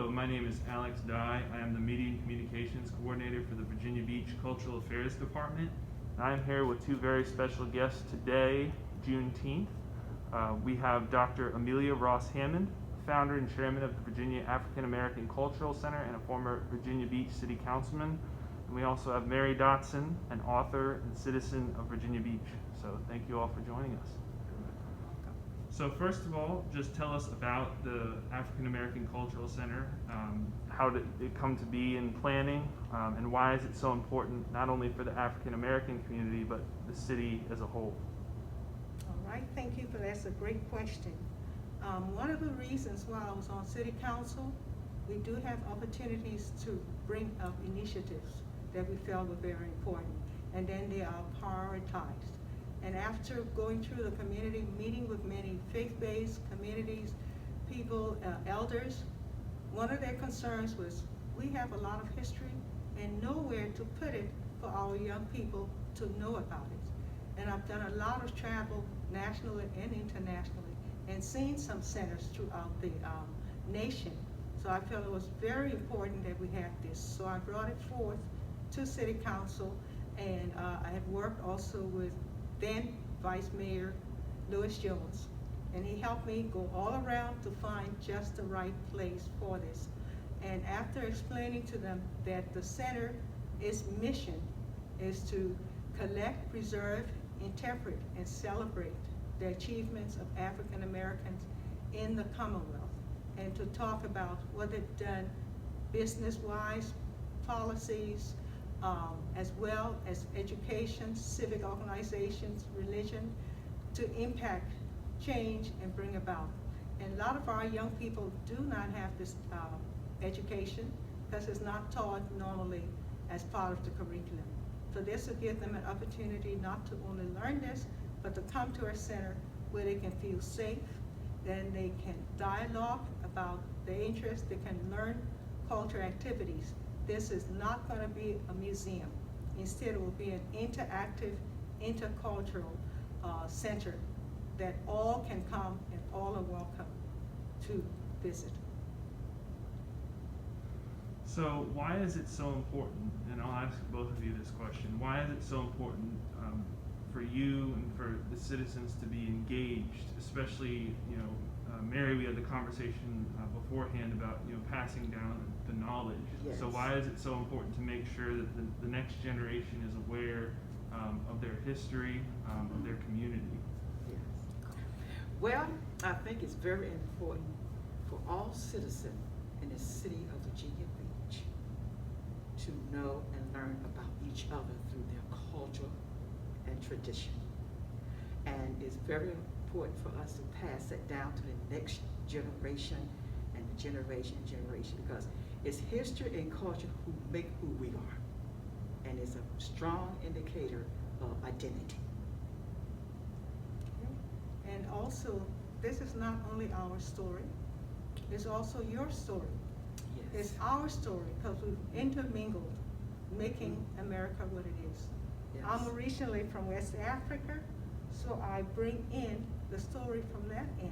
Hello, my name is Alex Dyer. I am the Media and Communications Coordinator for the Virginia Beach Cultural Affairs Department. I'm here with two very special guests today, Juneteenth. We have Dr. Amelia Ross-Hammond, founder and chairman of the Virginia African American Cultural Center and a former Virginia Beach City Councilman. And we also have Mary Dotson, an author and citizen of Virginia Beach. So thank you all for joining us. So first of all, just tell us about the African American Cultural Center. How did it come to be in planning, and why is it so important, not only for the African American community, but the city as a whole? All right, thank you for that. That's a great question. One of the reasons why I was on City Council, we do have opportunities to bring up initiatives that we felt were very important, and then they are prioritized. And after going through the community, meeting with many faith-based communities, people, elders, one of their concerns was we have a lot of history and nowhere to put it for our young people to know about it. And I've done a lot of travel nationally and internationally and seen some centers throughout the nation. So I felt it was very important that we have this. So I brought it forth to City Council, and I had worked also with then Vice Mayor Lewis Jones, and he helped me go all around to find just the right place for this. And after explaining to them that the its mission is to collect, preserve, interpret, and celebrate the achievements of African Americans in the Commonwealth, and to talk about what they've done business-wise, policies, as well as education, civic organizations, religion, to impact, change, and bring about. And a lot of our young people do not have this education because it's not taught normally as part of the curriculum. So this will give them an opportunity not to only learn this, but to come to our center where they can feel safe, then they can dialogue about their interests, they can learn culture activities. This is not going to be a museum. Instead, it will be an interactive, intercultural center that all can come and all are welcome to visit. So why is it so important, and I'll ask both of you this question, why is it so important for you and for the citizens to be engaged, especially, Mary, we had the conversation beforehand about, passing down the knowledge. Yes. So why is it so important to make sure that the next generation is aware of their history, of their community? Yes. Well, I think it's very important for all citizens in the city of Virginia Beach to know and learn about each other through their culture and tradition. And it's very important for us to pass that down to the next generation and the generation, because it's history and culture who make who we are. And it's a strong indicator of identity. And also, this is not only our story, it's also your story. Yes. It's our story because we've intermingled, making America what it is. Yes. I'm originally from West Africa, so I bring in the story from that end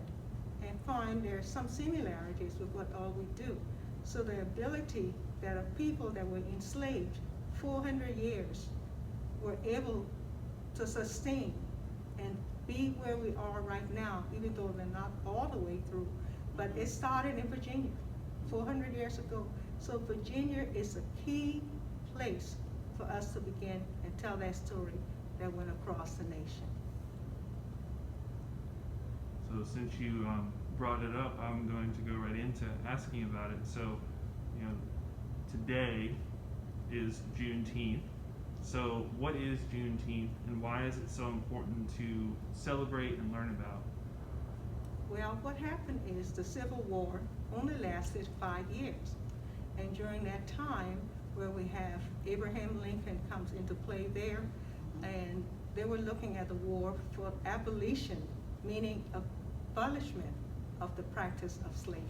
and find there's some similarities with what all we do. So the ability that a people that were enslaved 400 years were able to sustain and be where we are right now, even though they're not all the way through, but it started in Virginia 400 years ago. So Virginia is a key place for us to begin and tell that story that went across the nation. So since you brought it up, I'm going to go right into asking about it. So, today is Juneteenth. So what is Juneteenth, and why is it so important to celebrate and learn about? Well, what happened is the Civil War only lasted 5 years. And during that time, where we have Abraham Lincoln comes into play there, and they were looking at the war for abolition, meaning abolishment of the practice of slavery.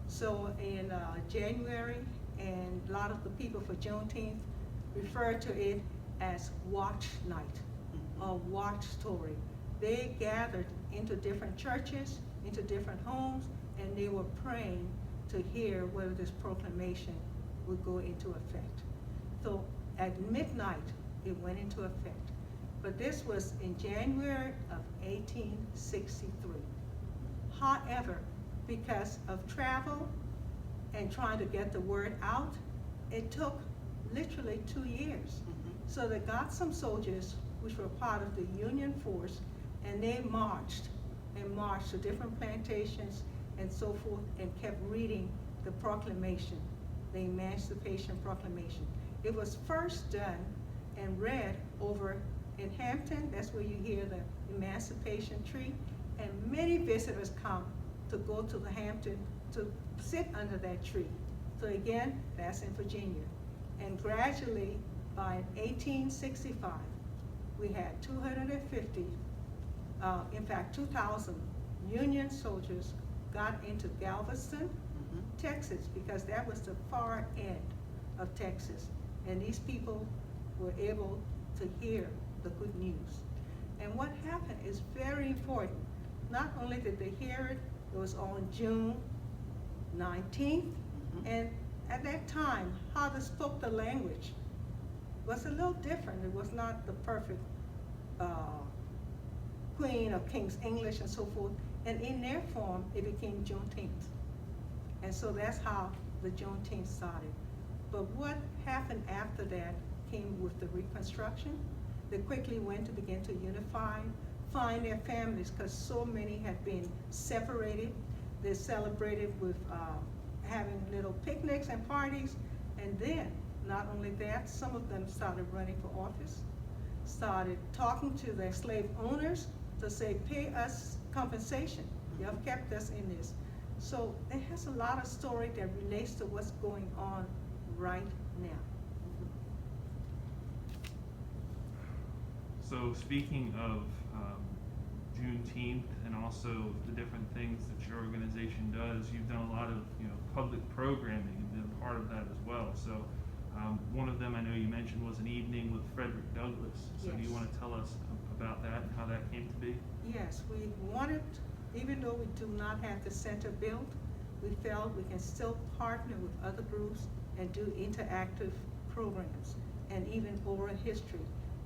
So in January, and a lot of the people for Juneteenth refer to it as watch night or watch story. They gathered into different churches, into different homes, and they were praying to hear whether this proclamation would go into effect. So at midnight, it went into effect. But this was in January of 1863. However, because of travel and trying to get the word out, it took literally 2 years. So they got some soldiers, which were part of the Union force, and they marched to different plantations and so forth, and kept reading the proclamation, the Emancipation Proclamation. It was first done and read over in Hampton. That's where you hear the Emancipation Tree, and many visitors come to go to the Hampton to sit under that tree. So again, that's in Virginia. And gradually, by 1865, we had 250, in fact, 2,000 Union soldiers got into Galveston, Texas, because that was the far end of Texas. And these people were able to hear the good news. And what happened is very important. Not only did they hear it, it was on June 19th, and at that time, how they spoke the language was a little different. It was not the perfect Queen or King's English and so forth. And in their form, it became Juneteenth. And so that's how the Juneteenth started. But what happened after that came with the Reconstruction. They quickly went to begin to unify, find their families, because so many had been separated. They celebrated with having little picnics and parties. And then, not only that, some of them started running for office, started talking to their slave owners to say, pay us compensation. You have kept us in this. So it has a lot of story that relates to what's going on right now. So speaking of Juneteenth and also the different things that your organization does, you've done a lot of public programming and been part of that as well. So one of them I know you mentioned was an evening with Frederick Douglass. So do you Yes. want to tell us about that and how that came to be? Yes, we wanted, even though we do not have the center built, we felt we can still partner with other groups and do interactive programs and even oral history.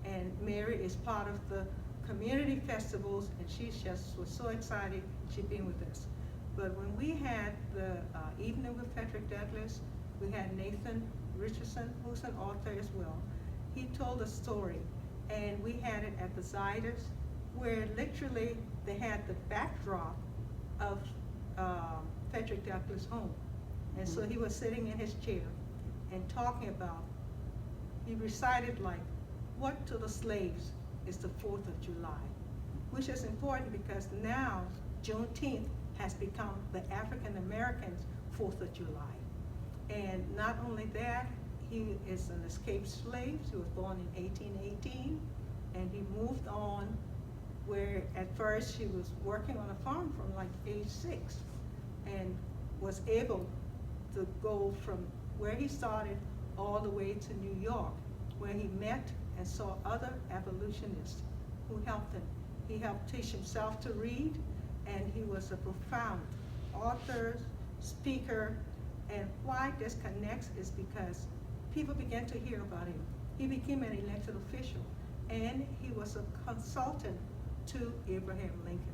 And Mary is part of the community festivals, and she just was so excited she'd been with us. But when we had the evening with Frederick Douglass, we had Nathan Richardson, who's an author as well. He told a story, and we had it at the Zyders, where literally they had the backdrop of Frederick Douglass' home. And so he was sitting in his chair and talking about, he recited like, what to the slaves is the 4th of July, which is important because now Juneteenth has become the African Americans' 4th of July. And not only that, he is an escaped slave. He was born in 1818, and he moved on where at first he was working on a farm from like age 6 and was able to go from where he started all the way to New York, where he met and saw other abolitionists who helped him. He helped teach himself to read, and he was a profound author, speaker, and why this connects is because people began to hear about him. He became an elected official, and he was a consultant to Abraham Lincoln.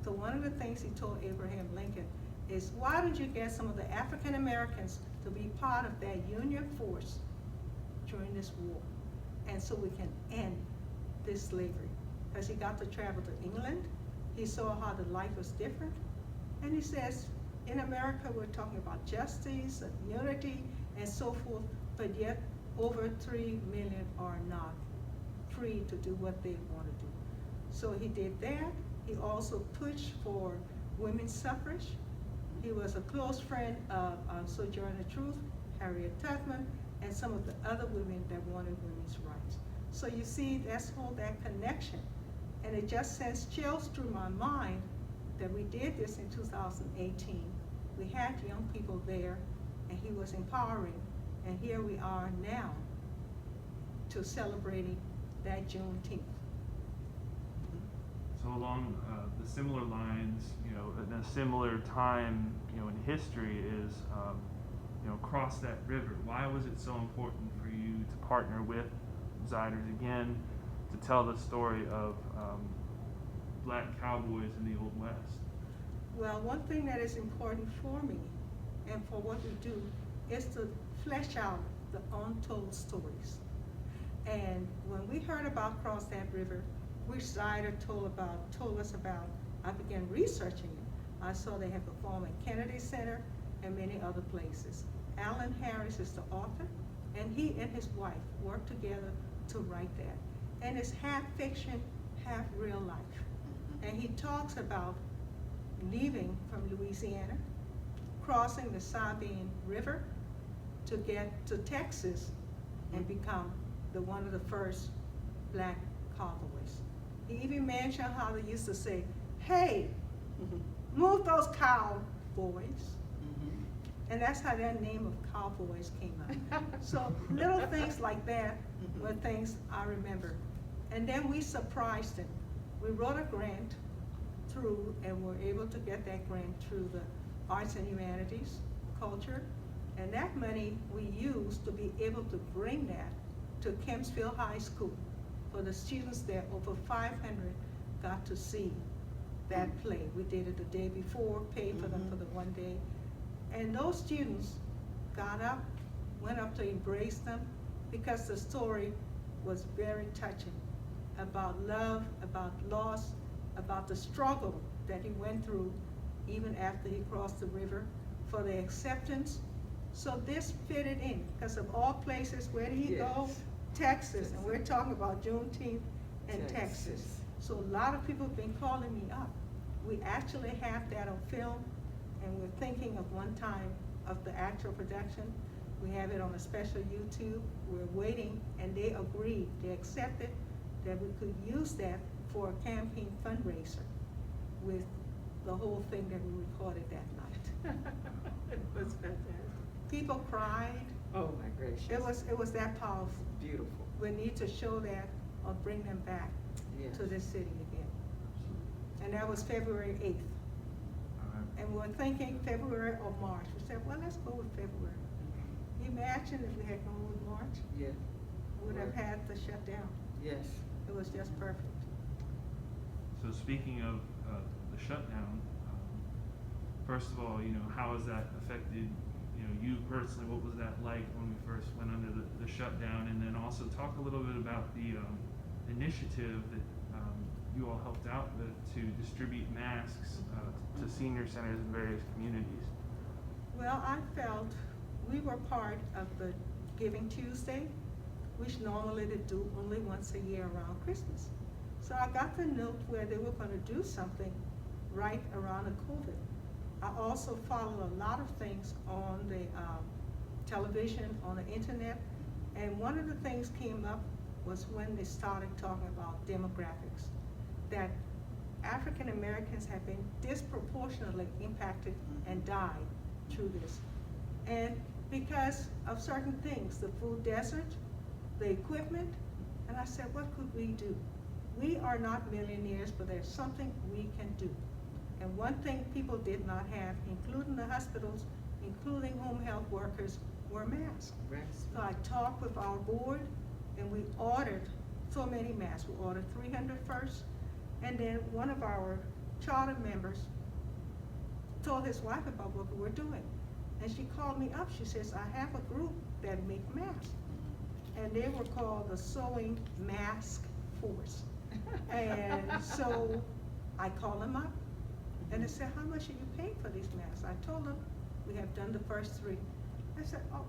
So one of the things he told Abraham Lincoln is, why don't you get some of the African Americans to be part of that Union force during this war? And so we can end this slavery. Because he got to travel to England, he saw how the life was different, and he says, in America we're talking about justice and unity and so forth, but yet over 3 million are not free to do what they want to do. So he did that. He also pushed for women's suffrage. He was a close friend of Sojourner Truth, Harriet Tubman, and some of the other women that wanted women's rights. So you see, that's all that connection. And it just sends chills through my mind that we did this in 2018. We had young people there, and he was empowering, and here we are now to celebrating that Juneteenth. So along the similar lines, in a similar time, in history is, cross that river. Why was it so important for you to partner with Ziders again to tell the story of black cowboys in the Old West? Well, one thing that is important for me and for what we do is to flesh out the untold stories. And when we heard about Cross That River, which Dyer told us about, I began researching it. I saw they have a farm at Kennedy Center and many other places. Alan Harris is the author, and he and his wife worked together to write that. And it's half fiction, half real life. And he talks about leaving from Louisiana, crossing the Sabine River to get to Texas and become one of the first black cowboys. He even mentioned how they used to say, "Hey, move those cowboys." And that's how that name of cowboys came up. So little things like that were things I remember. And then we surprised him. We wrote a grant through, and were able to get that grant through the Arts and Humanities, Culture, and that money we used to be able to bring that to Kempsville High School. For the students there, over 500 got to see that play. We did it the day before, paid for them for the one day. And those students got up, went up to embrace them, because the story was very touching about love, about loss, about the struggle that he went through even after he crossed the river, for the acceptance. So this fitted in, because of all places, where did he go? Texas, and we're talking about Juneteenth and Texas. So a lot of people have been calling me up. We actually have that on film, and we're thinking of one time of the actual production. We have it on a special YouTube. We're waiting, and they agreed, they accepted that we could use that for a campaign fundraiser with the whole thing that we recorded that night. It was fantastic. People cried. Oh my gracious. It was that powerful. Beautiful. We need to show that or bring them back Yes. to this city again. And that was February 8th. And we were thinking February or March. We said, well, let's go with February. Can you imagine if we had gone with March? Yeah. We would have had the shutdown. Yes. It was just perfect. So speaking of the shutdown, first of all, how has that affected, you personally? What was that like when we first went under the shutdown? And then also talk a little bit about the initiative that you all helped out with to distribute masks to senior centers in various communities. Well, I felt we were part of the Giving Tuesday, which normally they do only once a year around Christmas. So I got the note where they were going to do something right around the COVID. I also followed a lot of things on the television, on the internet, and one of the things came up was when they started talking about demographics, that African Americans have been disproportionately impacted and died through this. And because of certain things, the food desert, the equipment, and I said, what could we do? We are not millionaires, but there's something we can do. And one thing people did not have, including the hospitals, including home health workers, were masks. So I talked with our board, and we ordered so many masks. We ordered 300 first, and then one of our charter members told his wife about what we were doing. And she called me up. She says, I have a group that make masks. And they were called the Sewing Mask Force. And so I called them up, and they said, how much are you paying for these masks? I told them, we have done the first 3. I said, oh,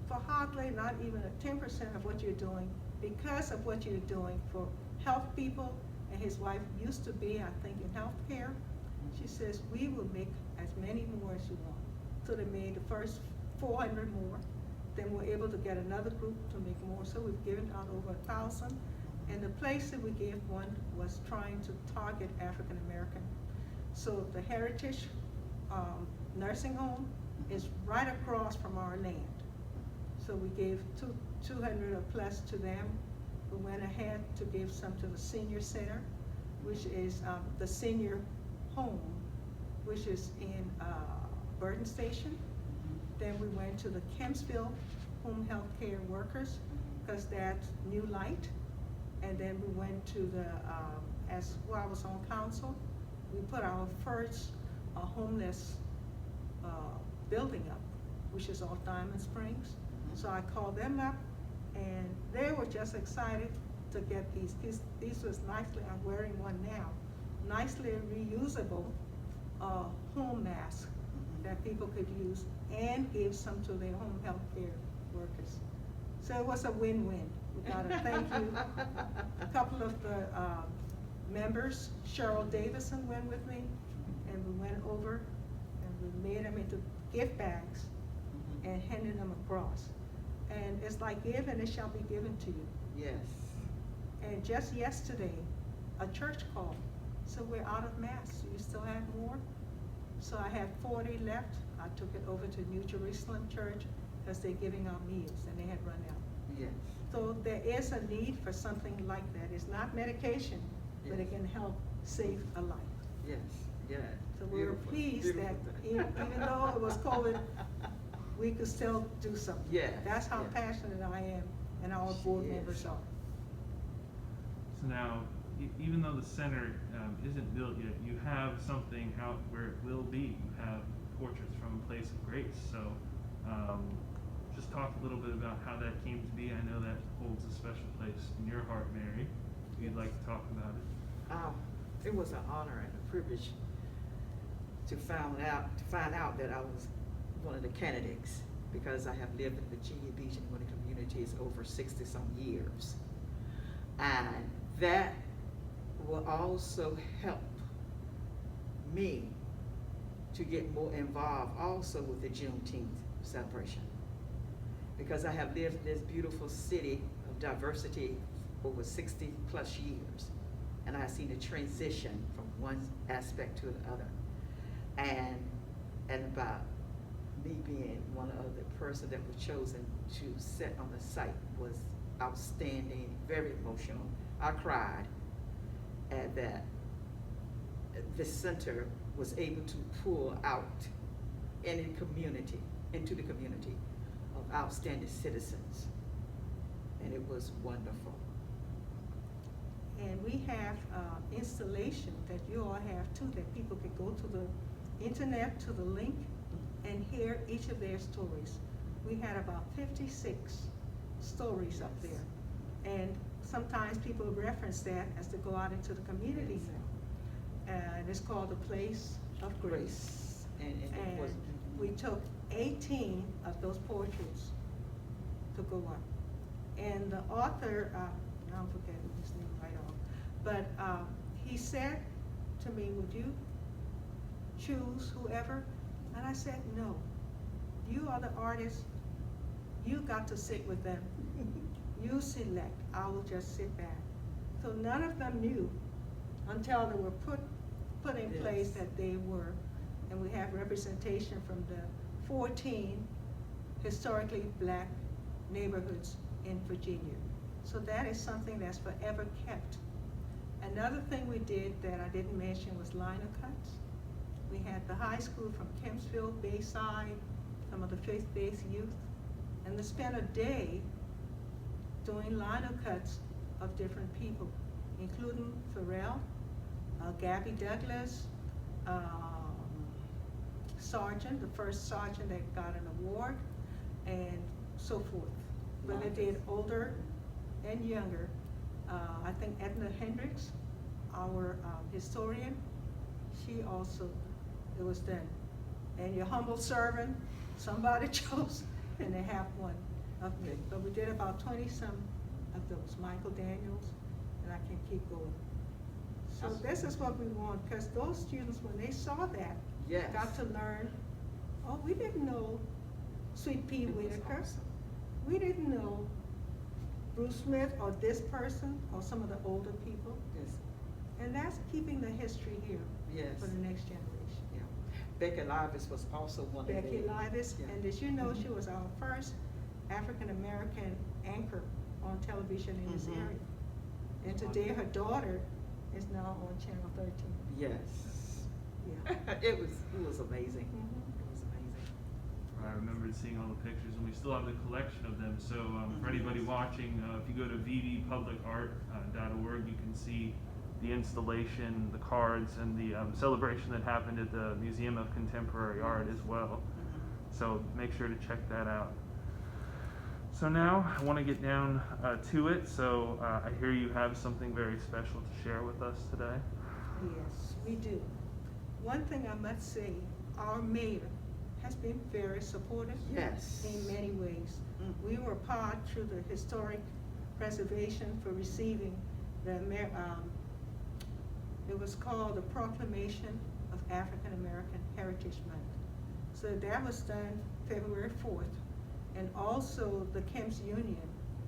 for hardly not even a 10% of what you're doing, because of what you're doing for health people, and his wife used to be, I think, in healthcare. She says, we will make as many more as you want. So they made the first 400 more. Then we're able to get another group to make more. So we've given out over 1,000. And the place that we gave one was trying to target African American. So the Heritage Nursing Home is right across from our land. So we gave 200 or plus to them. We went ahead to give some to the Senior Center. which is the senior home, which is in Burton Station. Then we went to the Kempsville Home Health Care Workers, because that's new light. And then we went to the, while I was on council, we put our first homeless building up, which is off Diamond Springs. So I called them up, and they were just excited to get these. These was nicely, I'm wearing one now, nicely reusable home mask that people could use and give some to their home health care workers. So it was a win-win. We gotta thank you. A couple of the members, Cheryl Davison went with me, and we went over and we made them into gift bags and handed them across. And it's like, give and it shall be given to you. Yes. And just yesterday, a church called, so we're out of masks. You still have more? So I have 40 left. I took it over to New Jerusalem Church because they're giving out meals and they had run out. Yes. So there is a need for something like that. It's not medication, but it can help save a life. Yes, yeah. So we were Beautiful, pleased that beautiful. even though it was COVID, we could still do something. Yes, That's how yes. passionate I am and our board Yes. members are. So now, even though the center isn't built yet, you have something out where it will be. You have portraits from a place of grace. So just talk a little bit about how that came to be. I know that holds a special place in your heart, Mary. If you'd like to talk about it. It was an honor and a privilege to find out that I was one of the candidates, because I have lived in Virginia Beach and one of the communities over 60-some years. And that will also help me to get more involved also with the Juneteenth celebration. Because I have lived in this beautiful city of diversity over 60+ years. And I've seen the transition from one aspect to the other. And about me being one of the person that was chosen to sit on the site was outstanding, very emotional. I cried at that. The center was able to pull out into the community of outstanding citizens. And it was wonderful. And we have installation that you all have too, that people can go to the internet, to the link, and hear each of their stories. We had about 56 stories up there. And sometimes people reference that as they go out into the community. And it's called The Place of Grace. And it was, we took 18 of those portraits to go up. And the author, now I'm forgetting his name right off, but he said to me, would you choose whoever? And I said, no. You are the artist. You got to sit with them. You select. I will just sit back. So none of them knew until they were put in place that they were. And we have representation from the 14 historically black neighborhoods in Virginia. So that is something that's forever kept. Another thing we did that I didn't mention was liner cuts. We had the high school from Kempsville, Bayside, some of the faith-based youth, and they spent a day doing liner cuts of different people, including Pharrell, Gabby Douglas, Sergeant, the first sergeant that got an award, and so forth. But they did older and younger. I think Edna Hendricks, our historian, she also, it was done. And your humble servant, somebody chose, and they have one of me. But we did about 20-some of those, Michael Daniels, and I can keep going. So this is what we want, because those students, when they saw that, got to learn, oh, we didn't know Sweet Pea Whitaker. Awesome. We didn't know Bruce Smith or this person or some of the older people. Yes. And that's keeping the history here for the next generation. Yeah. Becky Livis was also one of the. Becky Livis, Yeah. and did you know she was our first African-American anchor on television in this area? And today her daughter is now on Channel 13. Yes. Yeah. It was amazing. Mhm. It was amazing. I remembered seeing all the pictures, and we still have the collection of them. So for anybody Yes. watching, if you go to vvpublicart.org, you can see the installation, the cards, and the celebration that happened at the Museum of Contemporary Art as well. So make sure to check that out. So now I want to get down to it. So I hear you have something very special to share with us today. Yes, we do. One thing I must say, our mayor has been very supportive Yes. in many ways. Mm. We were part through the historic preservation for receiving the it was called the Proclamation of African American Heritage Month. So that was done February 4th. And also the Kemp's Union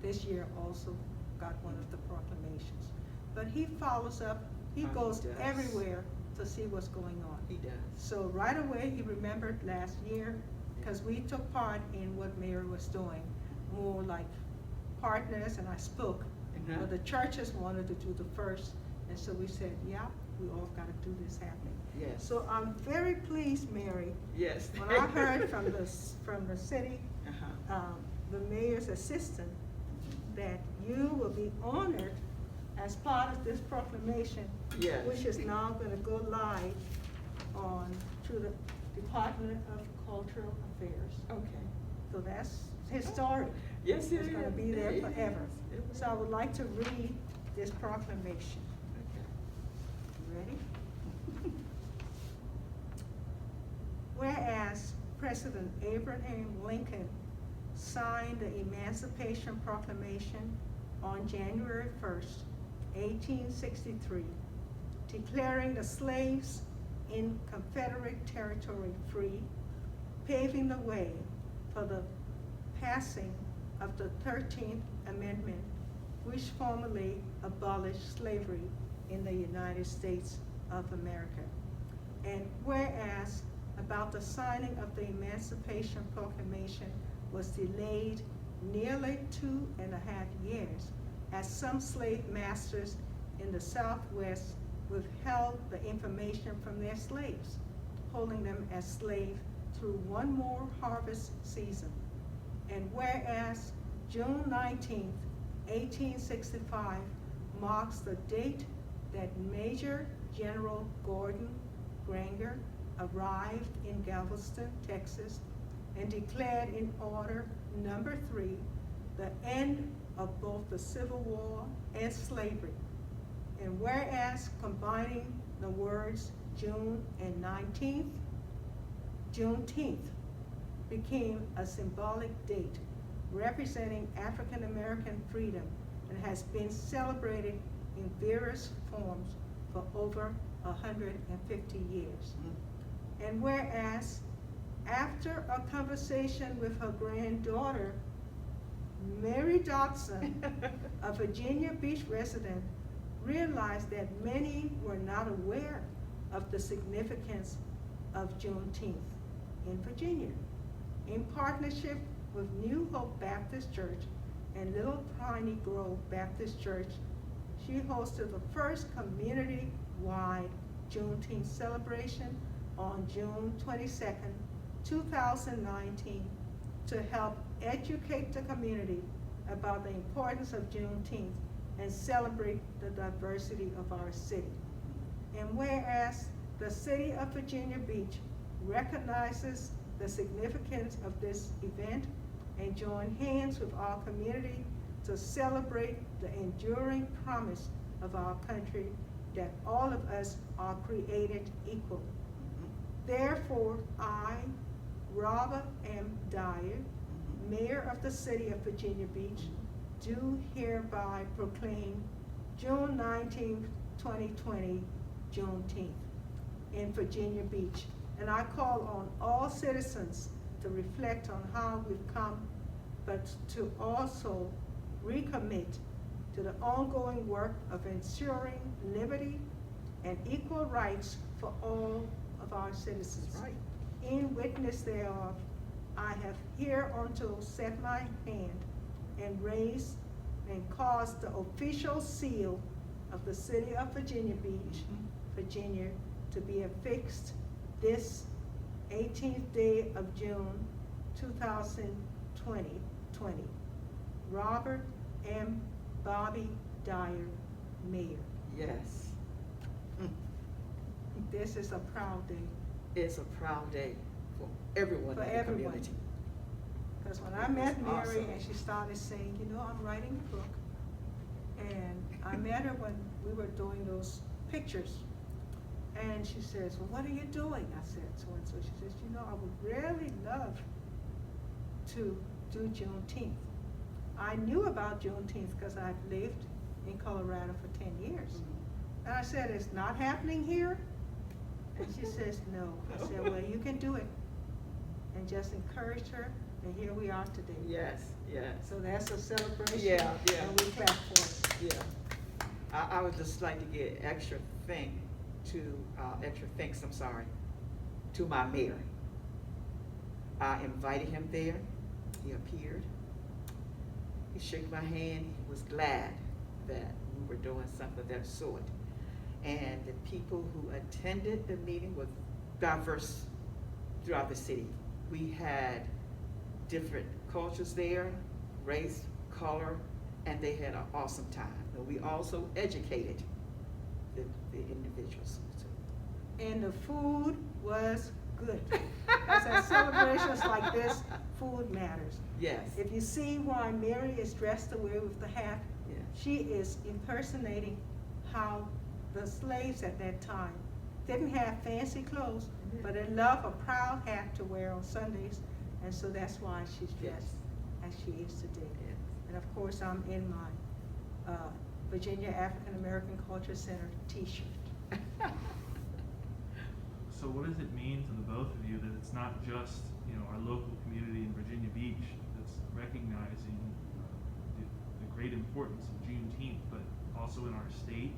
this year also got one of the proclamations. But he follows up, he Oh, he goes does. everywhere to see what's going on. He does. So right away, he remembered last year, because we took part in what Mary was doing, more like partners, and I spoke. Uh-huh. But the churches wanted to do the first, and so we said, yeah, we all gotta do this happening. Yes. So I'm very pleased, Mary, Yes. when I heard from the city, Uh-huh. the mayor's assistant, that you will be honored as part of this proclamation, Yes. which is now gonna go live through the Department of Cultural Affairs. Okay. So that's historic. Yes, it It's gonna is. be there It forever. is. It So I will. would like to read this proclamation. Okay. You ready? Whereas President Abraham Lincoln signed the Emancipation Proclamation on January 1st, 1863, declaring the slaves in Confederate territory free, paving the way for the passing of the 13th Amendment, which formally abolished slavery in the United States of America. And whereas about the signing of the Emancipation Proclamation was delayed nearly 2.5 years, as some slave masters in the Southwest withheld the information from their slaves, holding them as slaves through one more harvest season. And whereas June 19th, 1865 marks the date that Major General Gordon Granger arrived in Galveston, Texas, and declared in Order Number 3 the end of both the Civil War and slavery. And whereas combining the words June and 19th, Juneteenth became a symbolic date representing African American freedom and has been celebrated in various forms for over 150 years. And whereas after a conversation with her granddaughter, Mary Dotson, a Virginia Beach resident, realized that many were not aware of the significance of Juneteenth in Virginia. In partnership with New Hope Baptist Church and Little Piney Grove Baptist Church, she hosted the first community-wide Juneteenth celebration on June 22nd, 2019, to help educate the community about the importance of Juneteenth and celebrate the diversity of our city. And whereas the city of Virginia Beach recognizes the significance of this event and join hands with our community to celebrate the enduring promise of our country that all of us are created equal. Therefore, I, Robert M. Dyer, Mayor of the City of Virginia Beach, do hereby proclaim June 19th, 2020, Juneteenth in Virginia Beach. And I call on all citizens to reflect on how we've come, but to also recommit to the ongoing work of ensuring liberty and equal rights for all of our citizens. That's right. In witness thereof, I have hereunto set my hand and raised and caused the official seal of the city of Virginia Beach, Virginia, to be affixed this 18th day of June, 2020. Robert M. Bobby Dyer, Mayor. Yes. This is a proud day. It's a proud day for everyone For in the everyone. community. Because when I met Mary Awesome. and she started saying, you know, I'm writing a book. And I met her when we were doing those pictures. And she says, well, what are you doing? I said, so and so. She says, you know, I would really love to do Juneteenth. I knew about Juneteenth because I've lived in Colorado for 10 years. And I said, it's not happening here? And she says, no. I said, well, you can do it. And just encouraged her, and here we are today. Yes, yes. So that's a celebration. Yeah, yeah. And we clap for it. Yeah. I would just like to get extra thanks, to my mayor. I invited him there. He appeared. He shook my hand. He was glad that we were doing something of that sort. And the people who attended the meeting were diverse throughout the city. We had different cultures there, race, color, and they had an awesome time. And we also educated the individuals. And the food was good. Because at celebrations like this, food matters. Yes. If you see why Mary is dressed the way with the hat, Yes. she is impersonating how the slaves at that time didn't have fancy clothes, but they love a proud hat to wear on Sundays, and so that's why she's dressed as she is today. Yes. And of course, I'm in my Virginia African American Culture Center t-shirt. So what does it mean to the both of you that it's not just, you know, our local community in Virginia Beach that's recognizing the great importance of Juneteenth, but also in our state,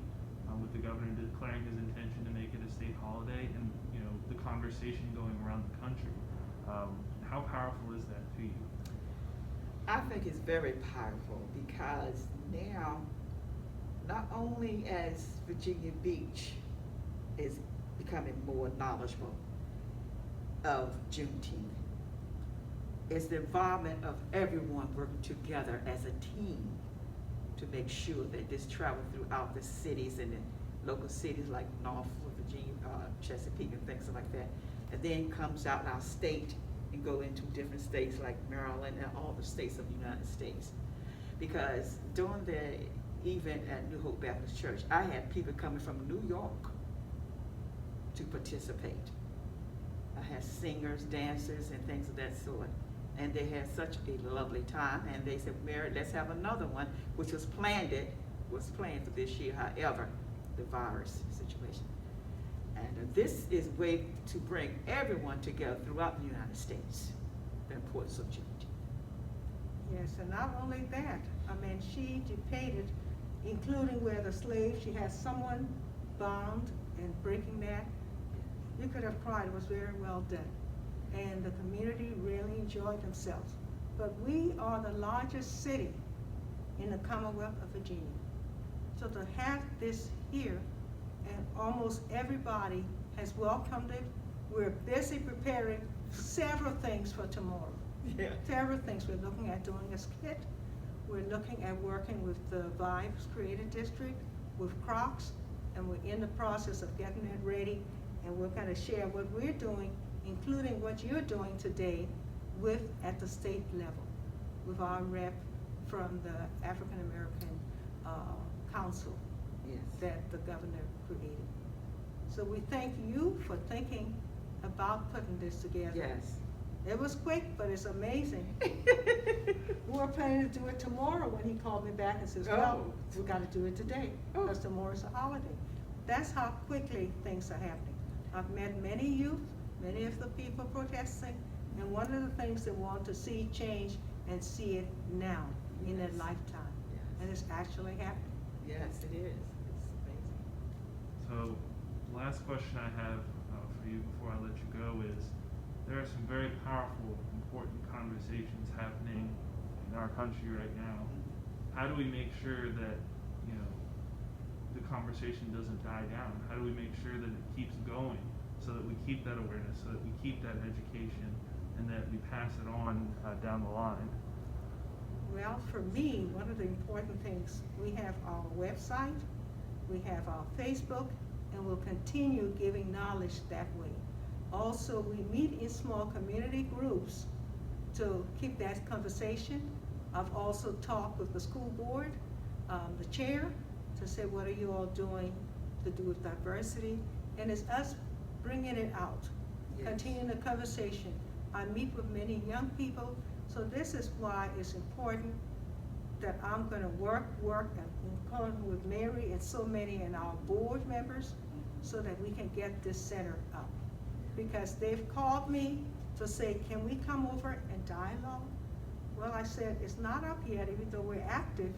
with the governor declaring his intention to make it a state holiday, and you know the conversation going around the country. How powerful is that to you? I think it's very powerful because now, not only as Virginia Beach is becoming more knowledgeable of Juneteenth, it's the involvement of everyone working together as a team to make sure that this travel throughout the cities and the local cities like Norfolk, Virginia, Chesapeake, and things like that, and then comes out in our state and go into different states like Maryland and all the states of the United States. Because during the event at New Hope Baptist Church, I had people coming from New York to participate. I had singers, dancers, and things of that sort. And they had such a lovely time, and they said, Mary, let's have another one, which was planned for this year, however, the virus situation. And this is a way to bring everyone together throughout the United States, the importance of Juneteenth. Yes, and not only that, I mean, she depicted, including where the slave, she had someone bound and breaking that. You could have cried, it was very well done. And the community really enjoyed themselves. But we are the largest city in the Commonwealth of Virginia. So to have this here, and almost everybody has welcomed it, we're busy preparing several things for tomorrow. Yeah. Several things. We're looking at doing a skit. We're looking at working with the Vibes Creative District, with Crocs, and we're in the process of getting it ready. And we're going to share what we're doing, including what you're doing today, at the state level, with our rep from the African American Council Yes. that the governor created. So we thank you for thinking about putting this together. Yes. It was quick, but it's amazing. We were planning to do it tomorrow when he called me back and says, well, we got to do it today because tomorrow's a holiday. That's how quickly things are happening. I've met many youth, many of the people protesting, and one of the things they want to see change and see it now in their lifetime. Yes. And it's actually happening. Yes, it is. It's amazing. So, last question I have for you before I let you go is, there are some very powerful, important conversations happening in our country right now. How do we make sure that, you know, the conversation doesn't die down? How do we make sure that it keeps going, so that we keep that awareness, so that we keep that education, and that we pass it on down the line? Well, for me, one of the important things, we have our website, we have our Facebook, and we'll continue giving knowledge that way. Also, we meet in small community groups to keep that conversation. I've also talked with the school board, the chair, to say, what are you all doing to do with diversity? And it's us bringing it out, Yes. continuing the conversation. I meet with many young people, so this is why it's important that I'm gonna work and with Mary and so many and our board members, so that we can get this center up. Because they've called me to say, can we come over and dialogue? Well, I said, it's not up yet, even though we're active,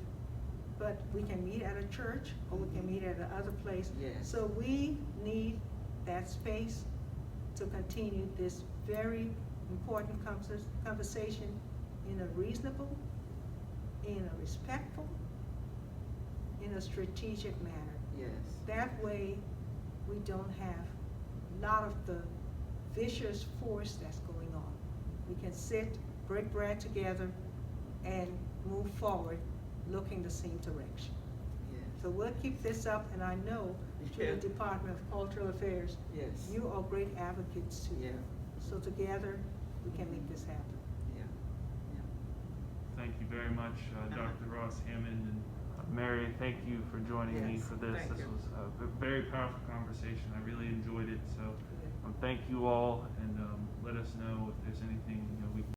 but we can meet at a church, or we can meet at another place. Yes. So we need that space to continue this very important conversation in a reasonable, in a respectful, in a strategic manner. Yes. That way, we don't have a lot of the vicious force that's going on. We can sit, break bread together, and move forward, looking the same direction. Yes. So we'll keep this up, and I know through Yeah. the Department of Cultural Affairs, Yes. you are great advocates too. Yeah. So together, we can make this happen. Yeah. Yeah. Thank you very much, Uh-huh. Dr. Ross-Hammond, and Mary, thank you for joining me Yes, for this. thank This you. was a very powerful conversation. I really enjoyed it. So thank you all, and let us know if there's anything we can